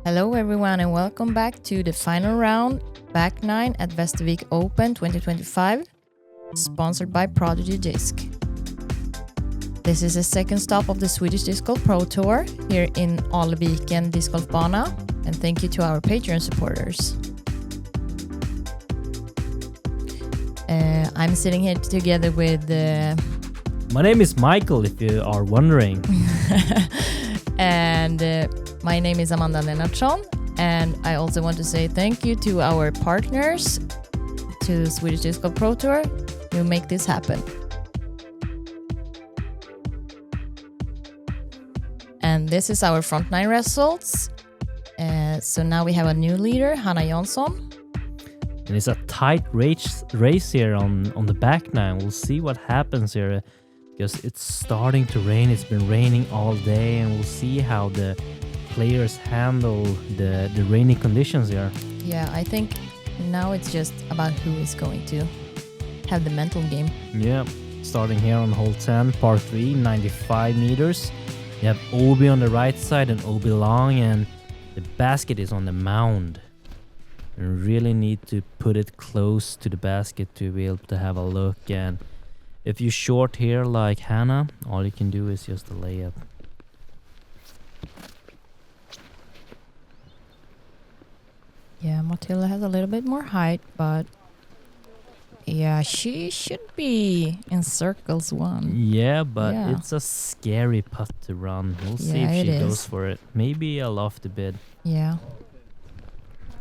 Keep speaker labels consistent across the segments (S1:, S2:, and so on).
S1: Hello everyone and welcome back to the final round, back 9 at Västervik Open 2025, sponsored by Prodigy Disc. This is the second stop of the Swedish Disc Golf Pro Tour here in Alviken Discgolfbana, and thank you to our Patreon supporters. I'm sitting here together with...
S2: My name is Michael, if you are wondering.
S1: and my name is Amanda Lennartsson, and I also want to say thank you to our partners, to Swedish Disc Golf Pro Tour, who make this happen. And this is our front 9 results. So now we have a new leader, Hanna Jansson.
S2: And it's a tight race here on the back 9. We'll see what happens here because it's starting to rain. It's been raining all day, and we'll see how the players handle the rainy conditions here. Yeah,
S1: I think now it's just about who is going to have the mental game.
S2: Yeah, starting here on hole 10, par 3, 95 meters. You have OB on the right side and OB long, and the basket is on the mound. You really need to put it close to the basket to be able to have a look. And if you short here like Hanna, all you can do is just a layup.
S1: Yeah, Matilda has a little bit more height, but yeah, she should be in circles 1.
S2: Yeah, but it's a scary putt to run. We'll see if she goes for it. Maybe a lofty bit.
S1: Yeah.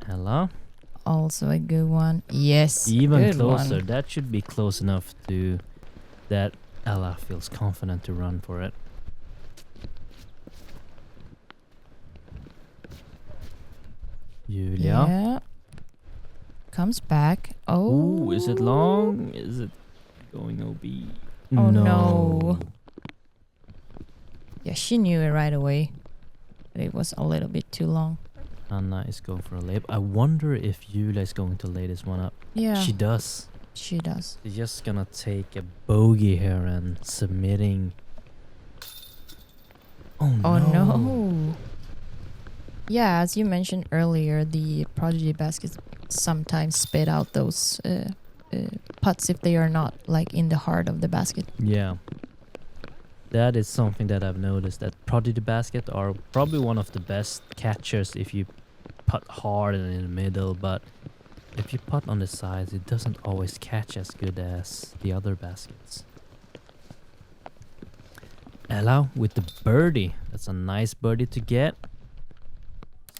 S2: Hello?
S1: Also a good one. Yes.
S2: Even closer. One. That should be close enough to that Ella feels confident to run for it. Julia.
S1: Yeah. Comes back. Oh.
S2: Ooh, is it long? Is it going OB?
S1: Oh no. Yeah, she knew it right away. But it was a little bit too long.
S2: Hanna is going for a layup. I wonder if Julia is going to lay this one up.
S1: Yeah.
S2: She does.
S1: She does.
S2: She's just gonna take a bogey here and submitting. Oh no.
S1: Yeah, as you mentioned earlier, the Prodigy baskets sometimes spit out those putts if they are not like in the heart of the basket.
S2: Yeah. That is something that I've noticed, that Prodigy basket are probably one of the best catchers if you putt hard and in the middle, but if you putt on the sides, it doesn't always catch as good as the other baskets. Ella with the birdie. That's a nice birdie to get.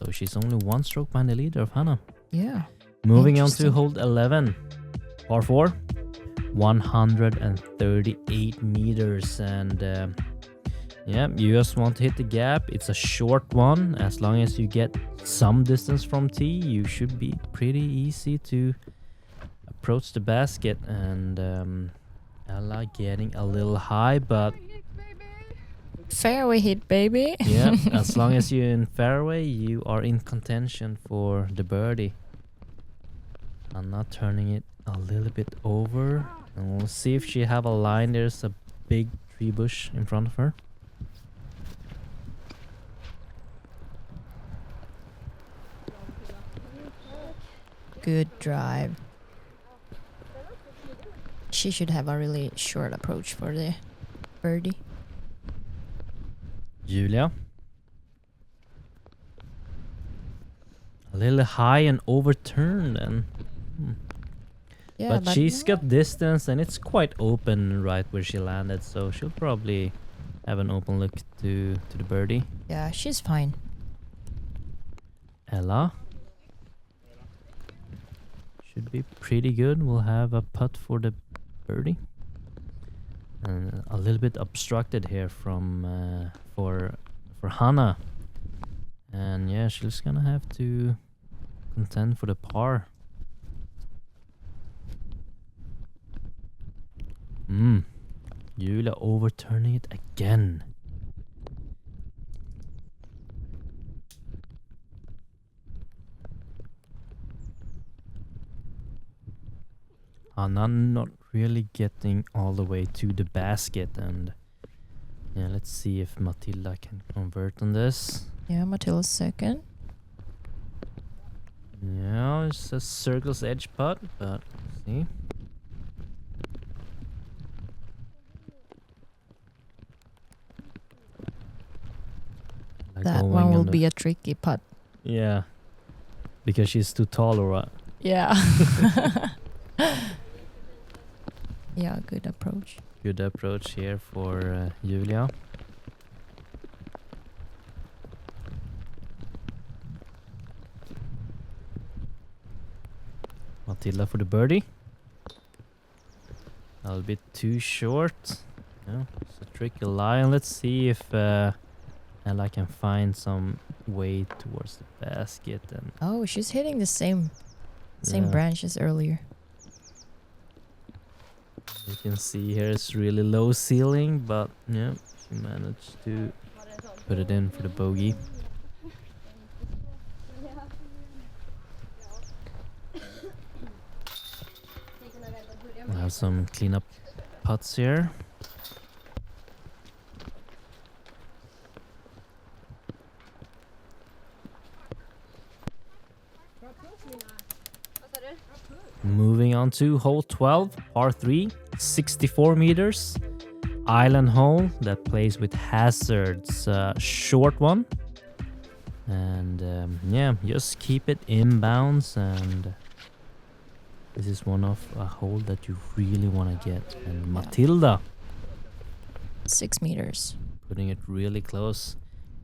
S2: So she's only 1 stroke behind the leader of Hanna.
S1: Yeah.
S2: Moving on to hole 11. Par 4. 138 meters, and you just want to hit the gap. It's a short one. As long as you get some distance from tee, you should be pretty easy to approach the basket. And Ella getting a little high, but
S1: fairway hit, baby.
S2: Yeah, as long as you're in fairway, you are in contention for the birdie. I'm not turning it a little bit over. And we'll see if she have a line. There's a big tree bush in front of her.
S1: Good drive. She should have a really short approach for the birdie.
S2: Julia. A little high and overturned, and
S1: yeah,
S2: but she's got distance, and it's quite open right where she landed, so she'll probably have an open look to the birdie.
S1: Yeah, she's fine.
S2: Ella should be pretty good. We'll have a putt for the birdie, and a little bit obstructed here from for Hanna, and yeah, she's gonna have to contend for the par. Julia overturning it again. Hanna not really getting all the way to the basket, and yeah, let's see if Matilda can convert on this.
S1: Yeah, Matilda's second.
S2: Yeah, it's a circle's edge putt, but see. Like
S1: That
S2: going
S1: one will
S2: on the-
S1: be a tricky putt.
S2: Yeah, because she's too tall or what?
S1: Yeah. Yeah, good approach.
S2: Good approach here for Julia. Matilda for the birdie. A little bit too short. Yeah, it's a tricky line. Let's see if Ella can find some way towards the basket. And
S1: Oh, she's hitting the same
S2: Yeah.
S1: branch as earlier.
S2: you can see here it's really low ceiling, but yeah, she managed to put it in for the bogey. We'll have some cleanup putts here. Moving on to hole 12, par 3, 64 meters. Island hole that plays with hazards. Short one. And yeah, just keep it inbounds. And this is one of a hole that you really want to get. And Matilda
S1: 6 meters.
S2: putting it really close.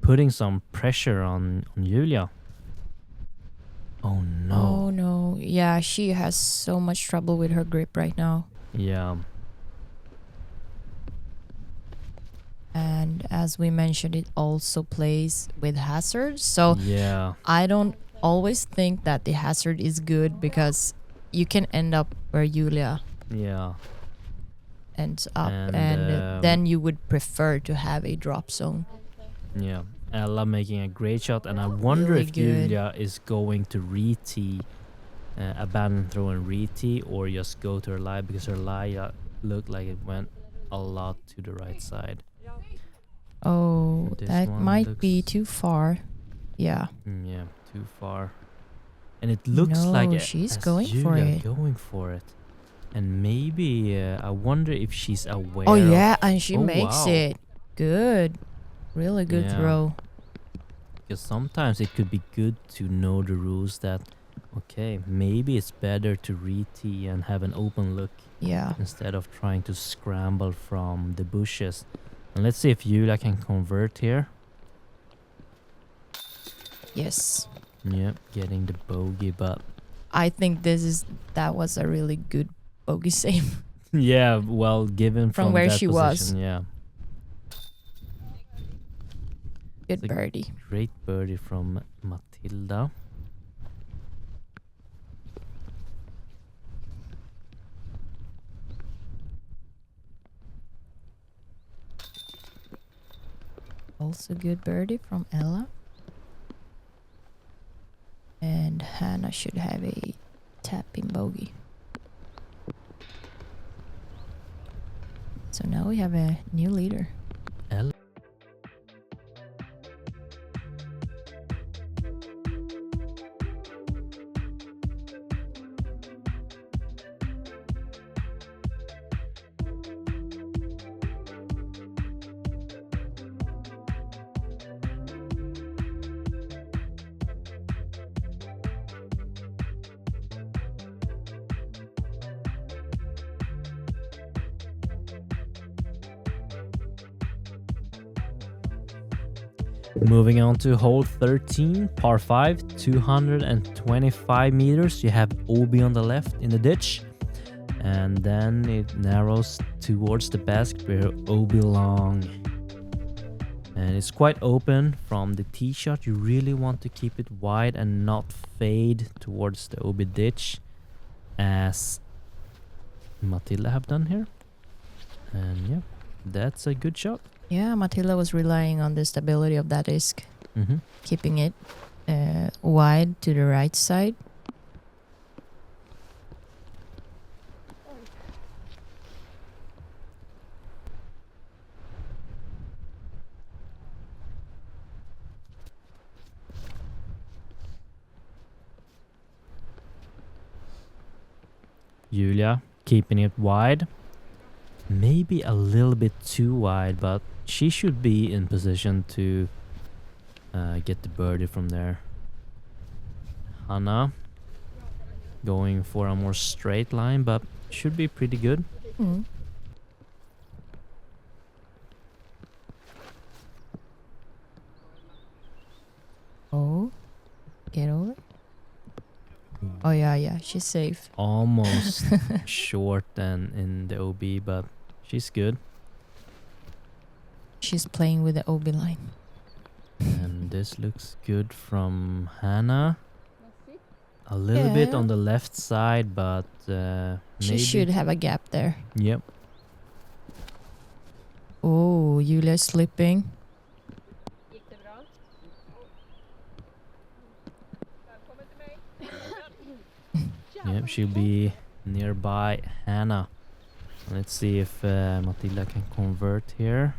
S2: Putting some pressure on Julia. Oh no.
S1: Oh no. Yeah, she has so much trouble with her grip right now.
S2: Yeah.
S1: And as we mentioned, it also plays with hazards. So
S2: Yeah.
S1: I don't always think that the hazard is good because you can end up where Julia
S2: Yeah.
S1: ends up,
S2: And,
S1: and then you would prefer to have a drop zone.
S2: Yeah. Ella making a great shot, and I wonder
S1: Really
S2: if
S1: good.
S2: Julia is going to re-tee, abandon throw and re-tee, or just go to her lie, because her lie looked like it went a lot to the right side.
S1: Oh,
S2: This
S1: that
S2: one
S1: might be
S2: looks-
S1: too far. Yeah.
S2: Yeah, too far. And it looks
S1: No,
S2: like
S1: she's
S2: as
S1: going for
S2: Julia
S1: it.
S2: going for it. And maybe I wonder if she's aware.
S1: Oh
S2: of-
S1: yeah, and she
S2: Oh,
S1: makes
S2: wow.
S1: it. Good. Really good
S2: Yeah.
S1: throw.
S2: Because sometimes it could be good to know the rules that, okay, maybe it's better to re-tee and have an open look
S1: Yeah.
S2: instead of trying to scramble from the bushes. And let's see if Julia can convert here.
S1: Yes.
S2: Yep, getting the bogey, but
S1: I think that was a really good bogey save.
S2: yeah, well, given
S1: From
S2: from
S1: where
S2: that
S1: she was.
S2: position, yeah.
S1: Good
S2: It's a
S1: birdie.
S2: Great birdie from Matilda.
S1: Also good birdie from Ella. And Hanna should have a tap-in bogey. So now we have a new leader.
S2: Ella. Moving on to hole 13, par 5, 225 meters. You have OB on the left in the ditch. And then it narrows towards the basket where OB long. And it's quite open from the tee shot. You really want to keep it wide and not fade towards the OB ditch, as Matilda have done here. And yeah, that's a good shot.
S1: Yeah, Matilda was relying on the stability of that disc, keeping it wide to the right side.
S2: Julia keeping it wide. Maybe a little bit too wide, but she should be in position to get the birdie from there. Hanna going for a more straight line, but should be pretty good.
S1: Mm. Oh, get over. Oh yeah, she's safe.
S2: Almost short than in the OB, but she's good.
S1: She's playing with the OB line.
S2: And this looks good from Hanna. A little bit on the left side, but
S1: She
S2: maybe.
S1: should have a gap there.
S2: Yep.
S1: Oh, Julia's slipping.
S2: Yep, she'll be nearby Hanna. Let's see if Matilda can convert here.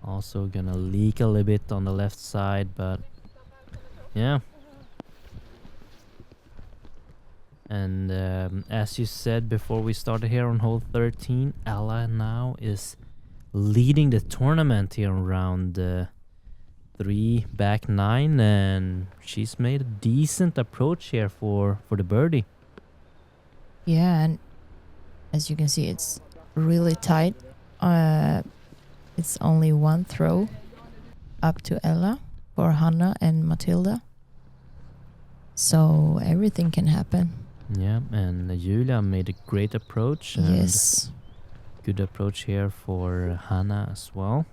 S2: Also gonna leak a little bit on the left side, but yeah. And as you said before we started here on hole 13, Ella now is leading the tournament here on round 3 back 9, and she's made a decent approach here for the birdie.
S1: Yeah, and as you can see, it's really tight. It's only one throw up to Ella for Hanna and Matilda. So everything can happen.
S2: Yeah, and Julia made a great approach. And
S1: yes.
S2: Good approach here for Hanna as well.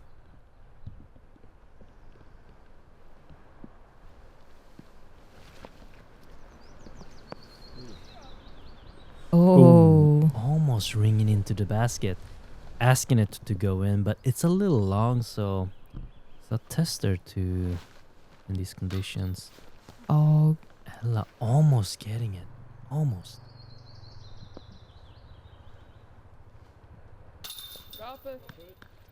S1: Oh.
S2: Almost ringing into the basket. Asking it to go in, but it's a little long, so it's a tester in these conditions.
S1: Oh.
S2: Ella almost getting it. Almost.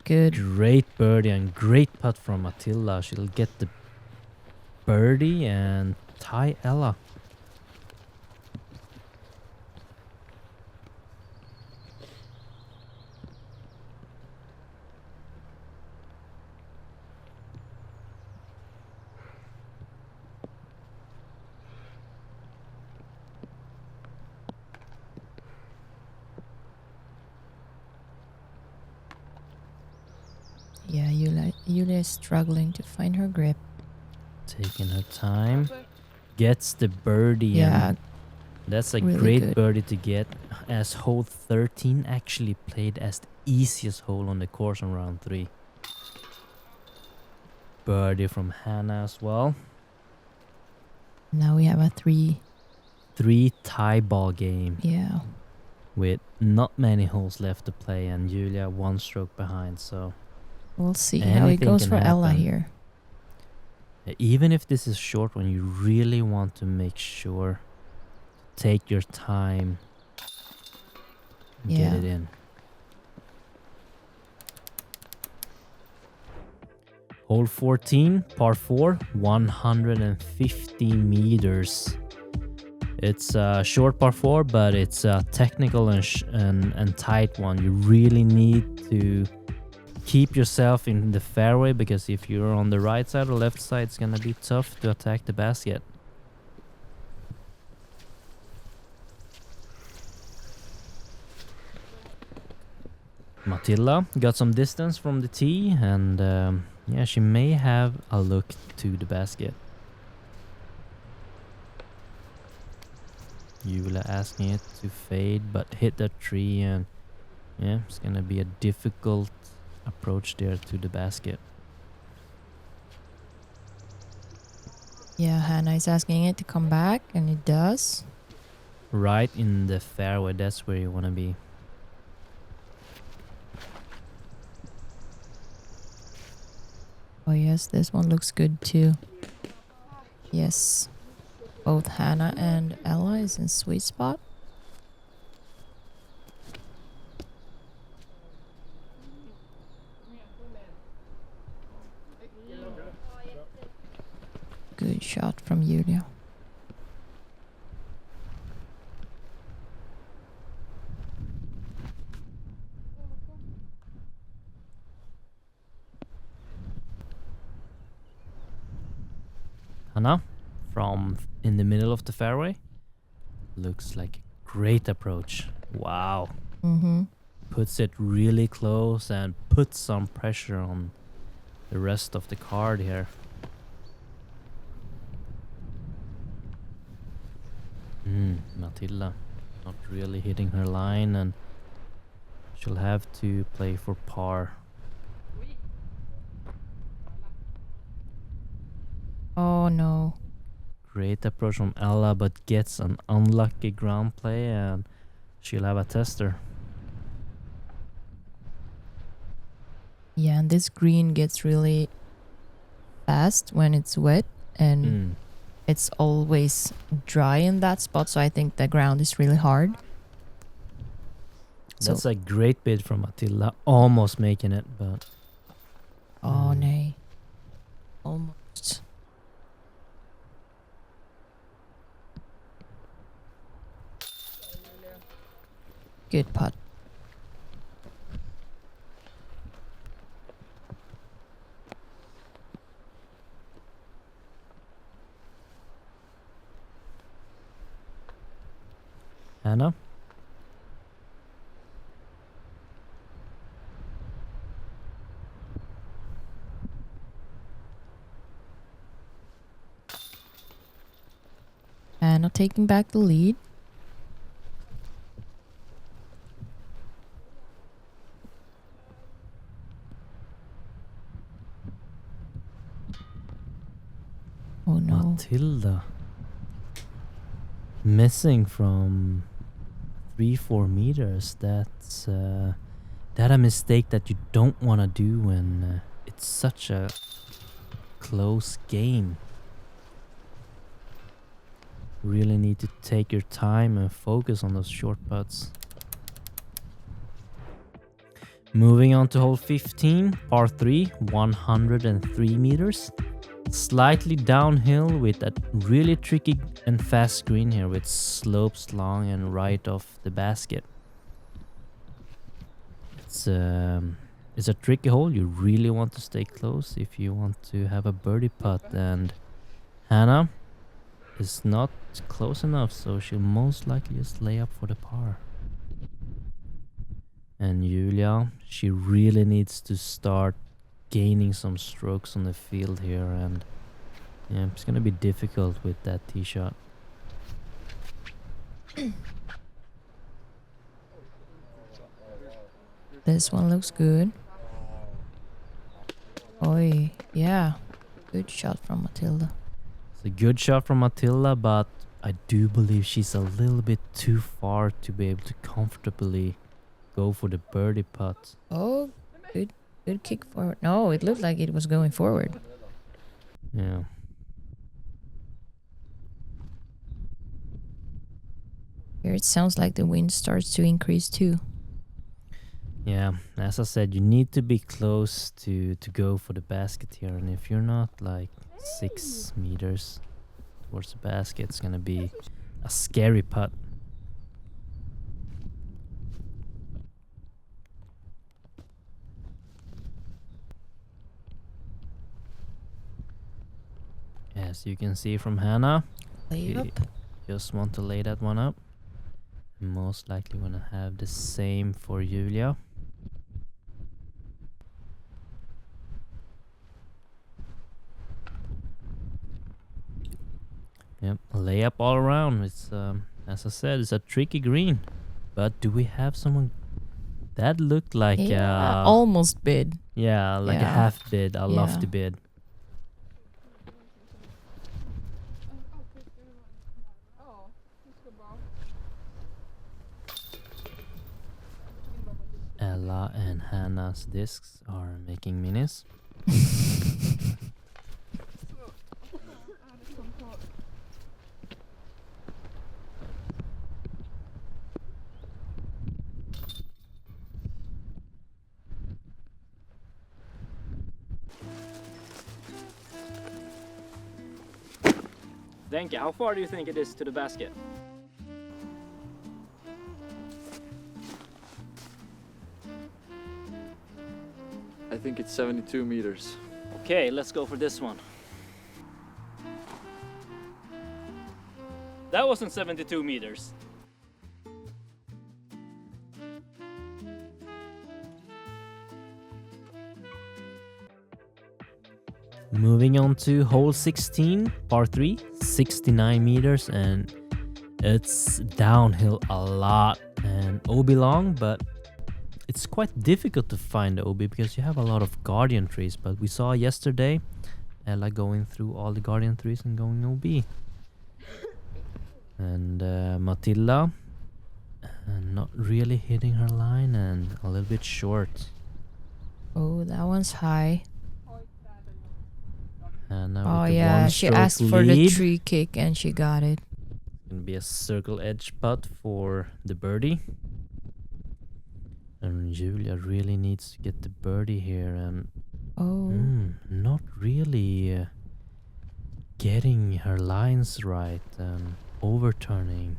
S1: Good.
S2: Great birdie and great putt from Matilda. She'll get the birdie and tie Ella.
S1: Yeah, Julia is struggling to find her grip.
S2: Taking her time. Gets the birdie.
S1: Yeah.
S2: And that's a
S1: really
S2: great
S1: good.
S2: birdie to get, as hole 13 actually played as the easiest hole on the course on round 3. Birdie from Hanna as well.
S1: Now we have a 3.
S2: 3 tie ball game.
S1: Yeah.
S2: With not many holes left to play, and Julia 1 stroke behind, so
S1: We'll see how it
S2: anything
S1: goes
S2: can
S1: for Ella
S2: happen.
S1: here.
S2: Even if this is short one, you really want to make sure take your time, get it in. Hole 14, par 4, 150 meters. It's a short par 4, but it's a technical and tight one. You really need to keep yourself in the fairway, because if you're on the right side or left side, it's gonna be tough to attack the basket. Matilda got some distance from the tee, and yeah, she may have a look to the basket. Julia asking it to fade, but hit that tree, and yeah, it's gonna be a difficult approach there to the basket.
S1: Yeah, Hanna is asking it to come back, and it does.
S2: Right in the fairway, that's where you want to be.
S1: Oh yes, this one looks good too. Yes. Both Hanna and Ella is in sweet spot. Good shot from Julia.
S2: Hanna, from in the middle of the fairway. Looks like a great approach. Wow.
S1: Mm-hmm.
S2: Puts it really close and puts some pressure on the rest of the card here. Matilda not really hitting her line, and she'll have to play for par.
S1: Oh no.
S2: Great approach from Ella, but gets an unlucky ground play, and she'll have a tester.
S1: Yeah, and this green gets really fast when it's wet, and it's always dry in that spot, so I think the ground is really hard.
S2: That's a great bid from Matilda, almost making it, but...
S1: Oh, nay. Almost. Good putt.
S2: Hanna?
S1: Hanna taking back the lead. Oh no.
S2: Matilda. Missing from 3-4 meters. That's that a mistake that you don't want to do when it's such a close game. Really need to take your time and focus on those short putts. Moving on to hole 15, par 3, 103 meters. Slightly downhill with a really tricky and fast green here with slopes long and right off the basket. It's a tricky hole. You really want to stay close if you want to have a birdie putt, and Hanna is not close enough, so she'll most likely just lay up for the par. And Julia, she really needs to start gaining some strokes on the field here, and yeah, it's gonna be difficult with that tee shot.
S1: This one looks good. Oi, yeah. Good shot from Matilda.
S2: It's a good shot from Matilda, but I do believe she's a little bit too far to be able to comfortably go for the birdie putt.
S1: Oh, good kick forward. No, it looked like it was going forward.
S2: Yeah.
S1: Here it sounds like the wind starts to increase too.
S2: Yeah, as I said, you need to be close to go for the basket here, and if you're not like 6 meters towards the basket, it's gonna be a scary putt. As you can see from Hanna,
S1: Lay up.
S2: just want to lay that one up. Most likely gonna have the same for Julia. Yep, lay up all around. It's as I said, it's a tricky green. But do we have someone that looked like
S1: almost bid?
S2: Yeah, like a half bid, a lofty bid. Ella and Hanna's discs are making minis.
S3: Denke, how far do you think it is to the basket?
S4: I think it's 72 meters.
S3: Okay, let's go for this one. That wasn't 72 meters.
S2: Moving on to hole 16, par 3, 69 meters, and it's downhill a lot and OB long, but it's quite difficult to find the OB because you have a lot of guardian trees. But we saw yesterday Ella going through all the guardian trees and going OB. And Matilda not really hitting her line and a little bit short.
S1: Oh, that one's high.
S2: And now
S1: Oh
S2: with the
S1: yeah, she asked for the
S2: lead.
S1: tree kick and she got it.
S2: Gonna be a circle edge putt for the birdie. And Julia really needs to get the birdie here, and not really getting her lines right and overturning.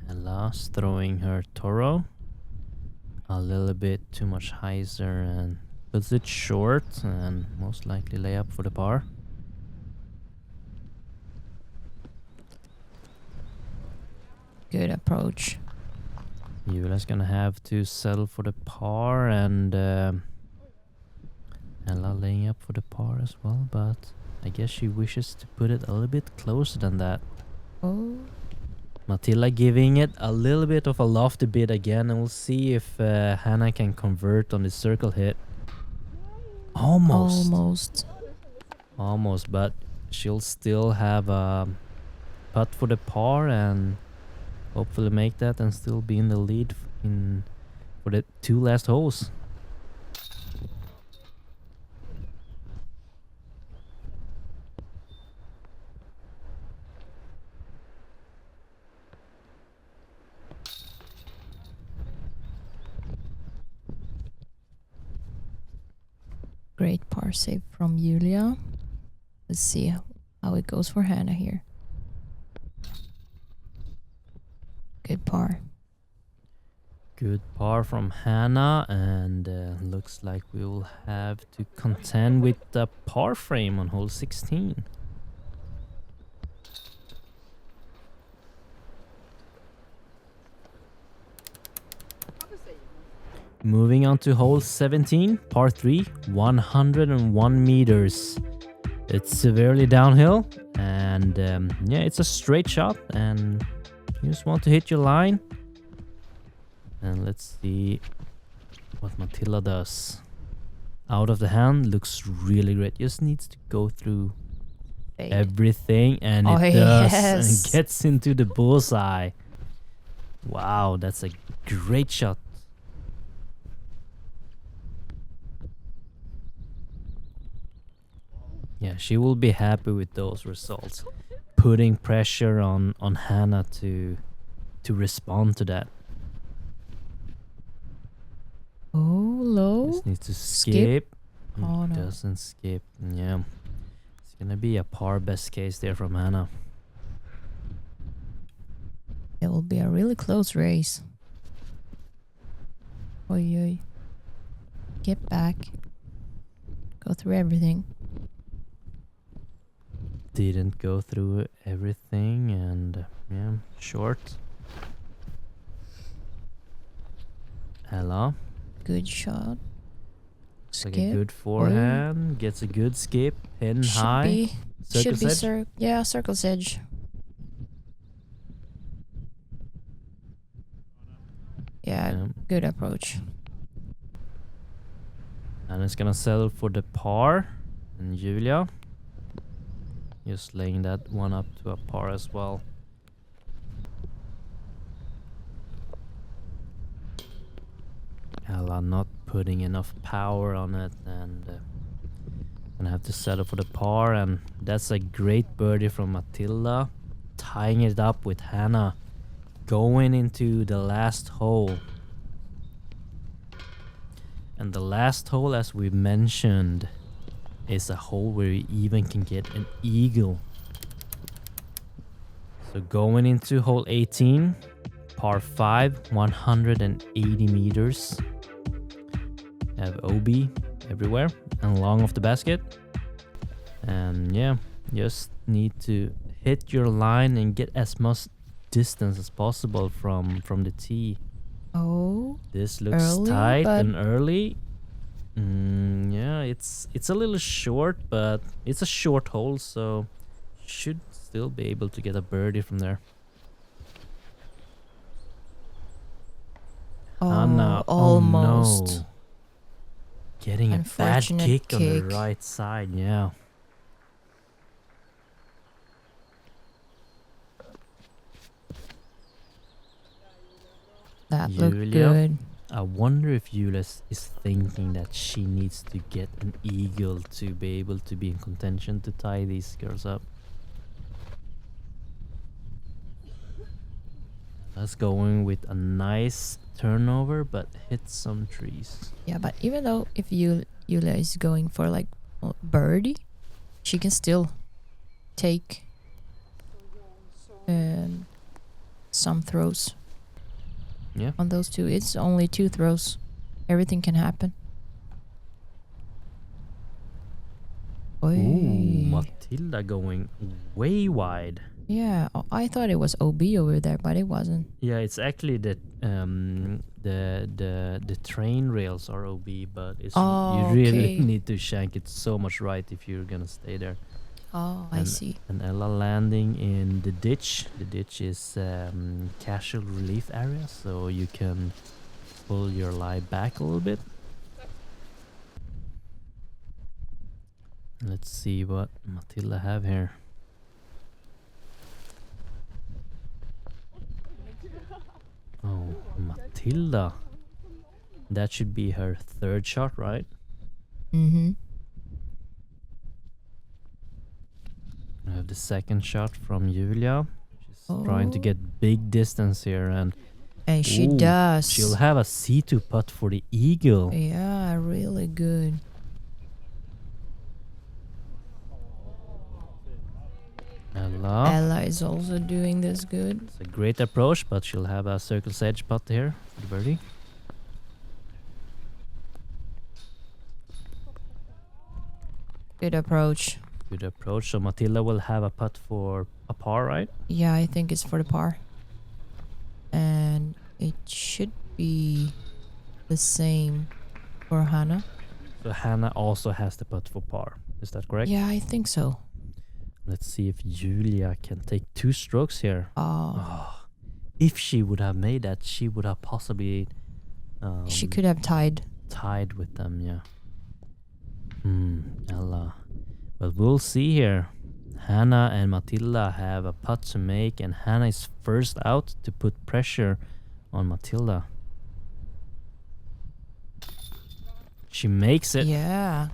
S2: Ella's throwing her Toro a little bit too much hyzer and puts it short and most likely lay up for the par.
S1: Good approach.
S2: Julia's gonna have to settle for the par, and Ella laying up for the par as well, but I guess she wishes to put it a little bit closer than that.
S1: Oh.
S2: Matilda giving it a little bit of a lofty bid again, and we'll see if Hanna can convert on the circle hit. Almost, but she'll still have a putt for the par and hopefully make that and still be in the lead for the 2 last holes.
S1: Great par save from Julia. Let's see how it goes for Hanna here. Good par.
S2: Good par from Hanna, and looks like we will have to contend with the par frame on hole 16. Moving on to hole 17, par 3, 101 meters. It's severely downhill, and yeah, it's a straight shot, and you just want to hit your line. And let's see what Matilda does. Out of the hand, looks really great. Just needs to go through everything, and it does, and gets into the bullseye. Wow, that's a great shot. Yeah, she will be happy with those results. Putting pressure on Hanna to respond to that.
S1: Oh, low.
S2: Just needs to skip.
S1: Oh, no.
S2: Doesn't skip. Yeah. It's gonna be a par best case there from Hanna.
S1: It will be a really close race. Oi, oi. Get back. Go through everything.
S2: Didn't go through everything, and yeah, short. Ella.
S1: Good shot.
S2: Looks like a good forehand. Gets a good skip. Pin high.
S1: Should be circle's edge. Yeah, good approach.
S2: And it's gonna settle for the par. And Julia just laying that one up to a par as well. Ella not putting enough power on it, and gonna have to settle for the par. And that's a great birdie from Matilda, tying it up with Hanna, going into the last hole. And the last hole, as we mentioned, is a hole where you even can get an eagle. So going into hole 18, par 5, 180 meters. Have OB everywhere. and long off the basket. And yeah, just need to hit your line and get as much distance as possible from the tee.
S1: Oh,
S2: This looks
S1: early,
S2: tight
S1: but
S2: and early. Yeah, it's a little short, but it's a short hole, so should still be able to get a birdie from there. Hanna,
S1: almost.
S2: oh no. Getting a bad
S1: Unfortunate
S2: kick on the
S1: kick.
S2: right side, yeah.
S1: That looked
S2: Julia.
S1: good.
S2: I wonder if Julia is thinking that she needs to get an eagle to be able to be in contention to tie these girls up. That's going with a nice turnover, but hit some trees.
S1: Yeah, but even though if Yulia is going for like birdie, she can still take some throws.
S2: Yeah.
S1: On those two, it's only 2 throws. Everything can happen. Oy.
S2: Ooh, Matilda going way wide.
S1: Yeah, I thought it was OB over there, but it wasn't.
S2: Yeah, it's actually the train rails are OB, but it's you really need to shank it so much right if you're gonna stay there.
S1: Oh, I see.
S2: And Ella landing in the ditch. The ditch is casual relief area, so you can pull your lie back a little bit. Let's see what Matilda have here. Oh, Matilda. That should be her 3rd shot, right?
S1: Mm-hmm.
S2: I have the 2nd shot from Julia. She's trying to get big distance here, and
S1: she does.
S2: She'll have a C2 putt for the eagle.
S1: Yeah, really good. Ella is also doing this good.
S2: It's a great approach, but she'll have a circle's edge putt here for the birdie.
S1: Good approach.
S2: Good approach. So Matilda will have a putt for a par, right?
S1: Yeah, I think it's for the par. And it should be the same for Hanna.
S2: So Hanna also has the putt for par. Is that correct?
S1: Yeah, I think so.
S2: Let's see if Julia can take 2 strokes here.
S1: Oh.
S2: If she would have made that, she would have possibly...
S1: she could have tied.
S2: Tied with them, yeah. Ella. Well, we'll see here. Hanna and Matilda have a putt to make, and Hanna is first out to put pressure on Matilda. She makes it.
S1: Yeah.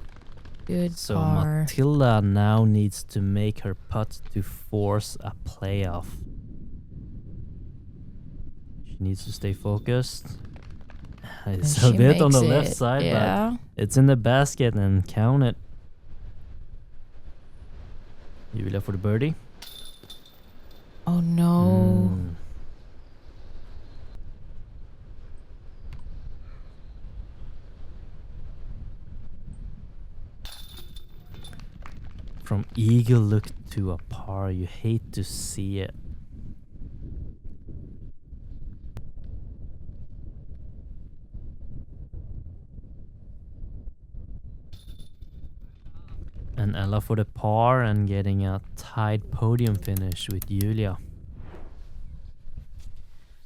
S1: Good
S2: So
S1: par.
S2: Matilda now needs to make her putt to force a playoff. She needs to stay focused. It's a bit on the left side, but it's in the basket and count it. Julia for the birdie.
S1: Oh no.
S2: From eagle look to a par, you hate to see it. And Ella for the par and getting a tied podium finish with Julia.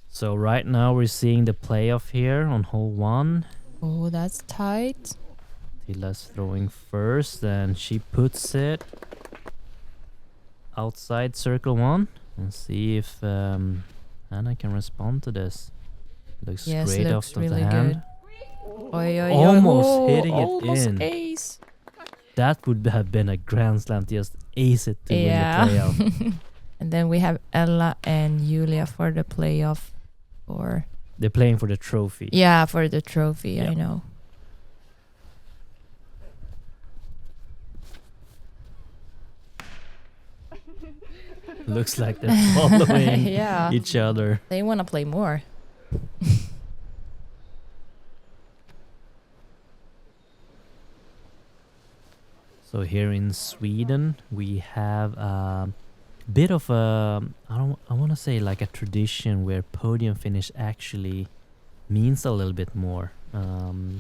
S2: So right now we're seeing the playoff here on hole 1.
S1: Oh, that's tight.
S2: Tila's throwing first and she puts it outside circle 1. And see if Hanna can respond to this. Looks great off the
S1: really
S2: hand.
S1: Good.
S2: Almost hitting it
S1: almost
S2: in.
S1: Ace.
S2: That would have been a grand slam to just ace it to win the playoff.
S1: And then we have Ella and Julia for the playoff. Or
S2: they're playing for the trophy.
S1: Yeah, for the trophy,
S2: Yep.
S1: I know.
S2: Looks like they're following
S1: Yeah.
S2: each other.
S1: They want to play more.
S2: So here in Sweden, we have a bit of a, I want to say like a tradition where podium finish actually means a little bit more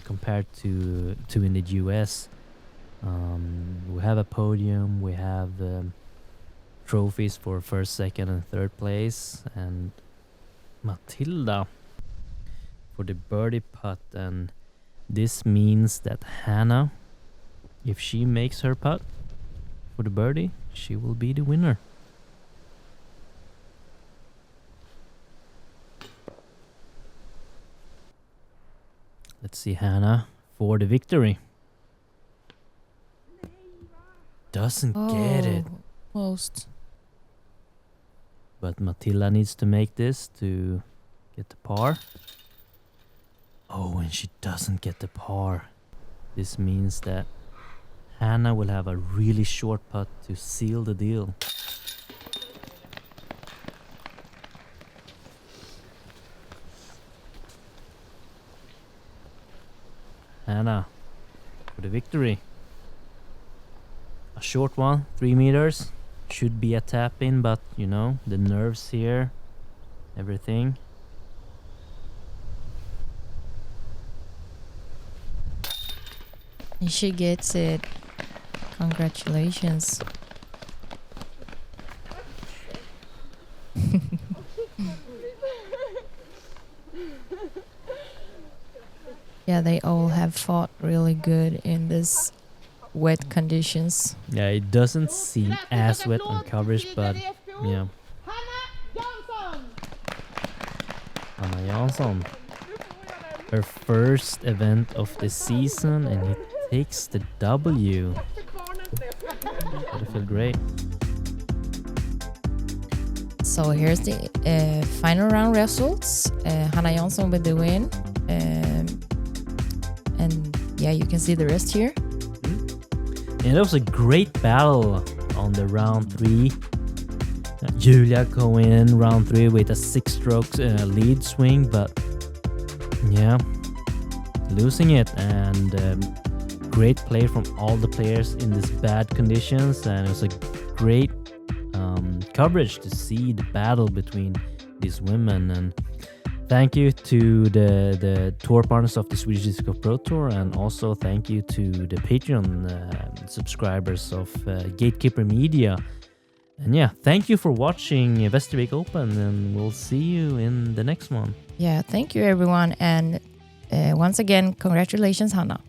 S2: compared to in the US. We have a podium, we have trophies for first, second and third place, and Matilda for the birdie putt, and this means that Hanna, if she makes her putt for the birdie, she will be the winner. Let's see Hanna for the victory. Doesn't get it.
S1: Most.
S2: But Matilda needs to make this to get the par. Oh, and she doesn't get the par. This means that Hanna will have a really short putt to seal the deal. Hanna for the victory. A short one, 3 meters. Should be a tap in, but you know, the nerves here, everything.
S1: And she gets it. Congratulations. Yeah, they all have fought really good in this wet conditions.
S2: Yeah, it doesn't seem as wet on coverage, but yeah. Hanna Jansson. Her first event of the season, and he takes the W. Gotta feel great.
S1: So here's the final round results. Hanna Jansson with the win. And yeah, you can see the rest here.
S2: And it was a great battle on the round 3. Julia going in round 3 with a 6-stroke lead swing, but yeah, losing it. And great play from all the players in these bad conditions, and it was a great coverage to see the battle between these women. And thank you to the tour partners of the Swedish Disc Golf Pro Tour, and also thank you to the Patreon subscribers of Gatekeeper Media. And yeah, thank you for watching Västervik Open, and we'll see you in the next one.
S1: Yeah, thank you everyone, and once again, congratulations, Hanna.